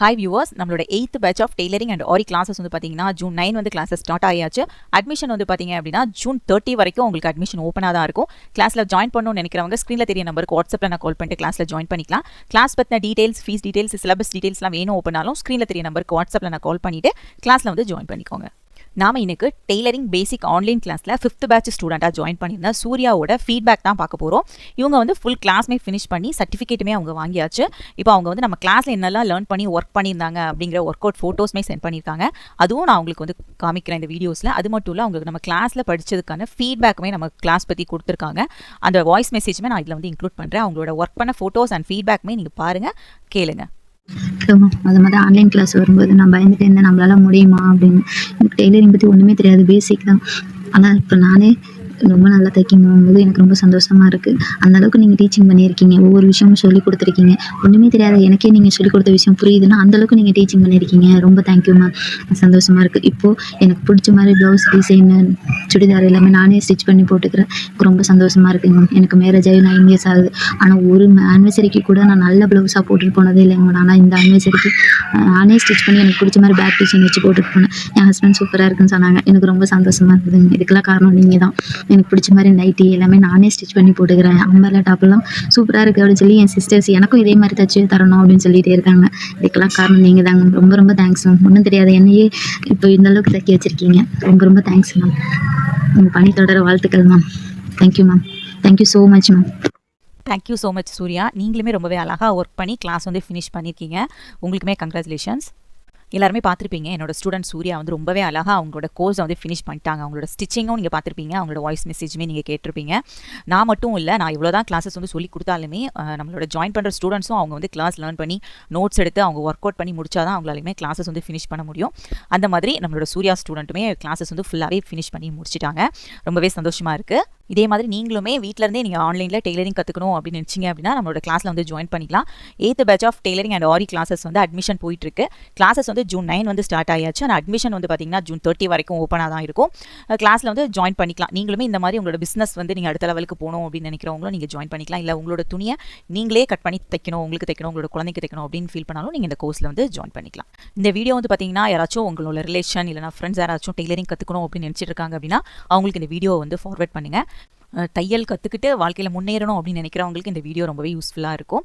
Hi viewers, நம்மளோட 8th batch of tailoring and aari classes வந்து பார்த்தீங்கன்னா ஜூன் 9 வந்து கிளாஸஸ் ஸ்டார்ட் ஆயாச்சு. அட்மிஷன் வந்து பார்த்தீங்க அப்படின்னா ஜூன் 30 வரைக்கும் உங்களுக்கு அட்மிஷன் ஓப்பனாக தான் இருக்கும். கிளாஸில் ஜாயின் பண்ணணும்னு நினைக்கிறவங்க ஸ்க்ரீனில் தெரிய நம்பருக்கு வாட்ஸ்அப்பில் நான் கால் பண்ணிட்டு கிளாஸில் ஜாயின் பண்ணிக்கலாம். கிளாஸ் பற்றின டீடைல்ஸ், ஃபீஸ் டீடைல்ஸ், சிலபஸ் டீடைல்ஸ்லாம் வேணும் ஓப்பனாலும் ஸ்க்ரீனில் தெரிய நம்பருக்கு வாட்ஸ்அப்பில் நான் கால் பண்ணிவிட்டு கிளாஸில் வந்து ஜாயின் பண்ணிக்கோங்க. நாம இன்னைக்கு டெய்லரிங் பேசிக் ஆன்லைன் கிளாஸில் 5th பேட்ச் ஸ்டூடெண்ட்டாக ஜாயின் பண்ணியிருந்தா சூர்யாவோட ஃபீட்பேக் தான் பார்க்க போகிறோம். இவங்க வந்து ஃபுல் கிளாஸ்மே ஃபினிஷ் பண்ணி சர்டிஃபிகேட்டுமே அவங்க வாங்கியாச்சு. இப்போ அவங்க வந்து நம்ம கிளாஸில் என்னெல்லாம் லேர்ன் பண்ணி ஒர்க் பண்ணியிருந்தாங்க அப்படிங்கிற ஒர்க் அவுட் ஃபோட்டோஸ்மே சென்ட் பண்ணியிருக்காங்க. அதுவும் நான் உங்களுக்கு வந்து காமிக்கிறேன் இந்த வீடியோஸில். அது மட்டும் இல்லை, அவங்களுக்கு நம்ம கிளாஸில் படித்ததுக்கான ஃபீட்பேக்குமே நம்ம கிளாஸ் பற்றி கொடுத்துருக்காங்க. அந்த வாய்ஸ் மெசேஜுமே நான் இதில் வந்து இன்க்ளூட் பண்ணுறேன். அவங்களோட ஒர்க் பண்ண ஃபோட்டோஸ் அண்ட் ஃபீட்பேக்குமே நீங்கள் பாருங்கள், கேளுங்க. மொதல் ஆன்லைன் கிளாஸ் வரும்போது நான் பயந்துட்டு இருந்தேன், நம்மளால முடியுமா அப்படின்னு. எனக்கு டெய்லரிங் பற்றி ஒன்றுமே தெரியாது, பேசிக் தான். ஆனால் இப்போ நானே ரொம்ப நல்லா தைக்கிங்கும் போது எனக்கு ரொம்ப சந்தோஷமாக இருக்குது. அந்தளவுக்கு நீங்கள் டீச்சிங் பண்ணியிருக்கீங்க, ஒவ்வொரு விஷயமும் சொல்லி கொடுத்துருக்கீங்க. ஒன்றுமே தெரியாத எனக்கே நீங்கள் சொல்லிக் கொடுத்த விஷயம் புரியுதுன்னா அந்தளவுக்கு நீங்கள் டீச்சிங் பண்ணியிருக்கீங்க. ரொம்ப தேங்க்யூ மேம், சந்தோஷமாக இருக்குது. இப்போது எனக்கு பிடிச்ச மாதிரி ப்ளவுஸ் டிசைனு, சுடிதார் எல்லாமே நானே ஸ்டிச் பண்ணி போட்டுக்கிறேன். எனக்கு ரொம்ப சந்தோஷமாக இருக்குது மேம். எனக்கு மேரேஜ் ஆகி 9 இயர்ஸ் ஆகுது. ஆனால் ஒரு ஆனிவர்சரிக்கு கூட நான் நல்ல ப்ளவுஸாக போட்டுட்டு போனதே இல்லைங்க மேம். ஆனால் இந்த ஆனிவர்சரிக்கு நானே ஸ்டிச் பண்ணி எனக்கு பிடிச்ச மாதிரி பேக் டிசைன் வச்சு போட்டுட்டு போனேன். என் ஹஸ்பண்ட் சூப்பராக இருக்குன்னு சொன்னாங்க. எனக்கு ரொம்ப சந்தோஷமாக இருக்குதுங்க. இதுக்கெல்லாம் காரணம் நீங்கள் தான். எனக்கு பிடிச்ச மாதிரி நைட்டி எல்லாமே நானே ஸ்டிச் பண்ணி போட்டுக்கிறேன். அம்பர்லா டாப்லாம் சூப்பராக இருக்குது அப்படின்னு சொல்லி என் சிஸ்டர்ஸ் எனக்கும் இதே மாதிரி தச்சு தரணும் அப்படின்னு சொல்லிகிட்டே இருக்காங்க. இதுக்கெல்லாம் காரணம் நீங்கள் தாங்க. ரொம்ப ரொம்ப தேங்க்ஸ் மேம். ஒன்றும் தெரியாத என்னையே இப்போ இந்த அளவுக்கு தைக்க வச்சுருக்கீங்க. ரொம்ப ரொம்ப தேங்க்ஸ் மேம். உங்கள் பணி தொடர வாழ்த்துக்கள் ma'am. Thank you ma'am. Thank you so much ma'am. Thank you so much Surya. நீங்களுமே ரொம்பவே அழகாக ஒர்க் பண்ணி கிளாஸ் வந்து ஃபினிஷ் பண்ணியிருக்கீங்க. உங்களுக்குமே கங்க்ராச்சுலேஷன்ஸ். எல்லாருமே பார்த்துருப்பீங்க, என்னோட ஸ்டூடெண்ட் சூர்யா வந்து ரொம்பவே அழகாக அவங்களோட கோர்ஸை வந்து ஃபினிஷ் பண்ணிட்டாங்க. அவங்களோட ஸ்டிச்சிங்கும் நீங்கள் பார்த்துருப்பீங்க, அவங்களோட வாய்ஸ் மெசேஜுமே நீங்கள் கேட்டிருப்பீங்க. நான் மட்டும் இல்லை, நான் இவ்வளோ தான் கிளாஸஸ் வந்து சொல்லி கொடுத்தாலுமே நம்மளோட ஜாயின் பண்ணுற ஸ்டூடெண்ட்ஸும் அவங்க வந்து கிளாஸ் லேர்ன் பண்ணி நோட்ஸ் எடுத்து அவங்க ஒர்க் அவுட் பண்ணி முடிச்சா தான் அவங்களாலுமே கிளாஸஸ் வந்து ஃபினிஷ் பண்ண முடியும். அந்த மாதிரி நம்மளோட சூர்யா ஸ்டூடெண்ட்டுமே கிளாஸஸ் வந்து ஃபுல்லாகவே ஃபினிஷ் பண்ணி முடிச்சிட்டாங்க. ரொம்பவே சந்தோஷமாக இருக்குது. இதே மாதிரி நீங்களுமே வீட்டிலேருந்தே நீங்கள் ஆன்லைனில் டெய்லரிங் கற்றுக்கணும் அப்படின்னு நினச்சிங்க அப்படின்னா நம்மளோட கிளாஸில் வந்து ஜாயின் பண்ணிக்கலாம். 8th batch of tailoring and aari classes வந்து அட்மிஷன் போயிட்டுருக்கு. கிளாஸஸ் வந்து ஜூன் 9 வந்து ஸ்டார்ட் ஆயாச்சு. ஆனால் அட்மிஷன் வந்து பார்த்தீங்கன்னா ஜூன் 30 வரைக்கும் ஓப்பனாக தான் இருக்கும். கிளாஸில் வந்து ஜாயின் பண்ணிக்கலாம். நீங்களுமே இந்த மாதிரி உங்களோட பிஸ்னஸ் வந்து நீங்கள் அடுத்த லெவலுக்கு போகணும் அப்படின்னு நினைக்கிறவங்களும் நீங்கள் ஜாயின் பண்ணிக்கலாம். இல்லை உங்களோட துணியை நீங்களே கட் பண்ணி தைக்கணும், உங்களுக்கு தைக்கணும், உங்களோட குழந்தைக்கு தைக்கணும் அப்படின்னு ஃபீல் பண்ணாலும் நீங்கள் இந்த கோர்ஸில் வந்து ஜாயின் பண்ணிக்கலாம். இந்த வீடியோ வந்து பார்த்தீங்கன்னா யாராச்சும் உங்களோட ரிலேஷன் இல்லைனா ஃப்ரெண்ட்ஸ் யாராச்சும் டெய்லரிங் கற்றுக்கணும் அப்படின்னு நினச்சிட்டு இருக்காங்க அப்படின்னா அவங்களுக்கு இந்த வீடியோ வந்து ஃபார்வர்ட் பண்ணுங்கள். தையல் கற்றுக்கிட்டு வாழ்க்கையில் முன்னேறணும் அப்படின்னு நினைக்கிறவங்களுக்கு இந்த வீடியோ ரொம்பவே யூஸ்ஃபுல்லாக இருக்கும்.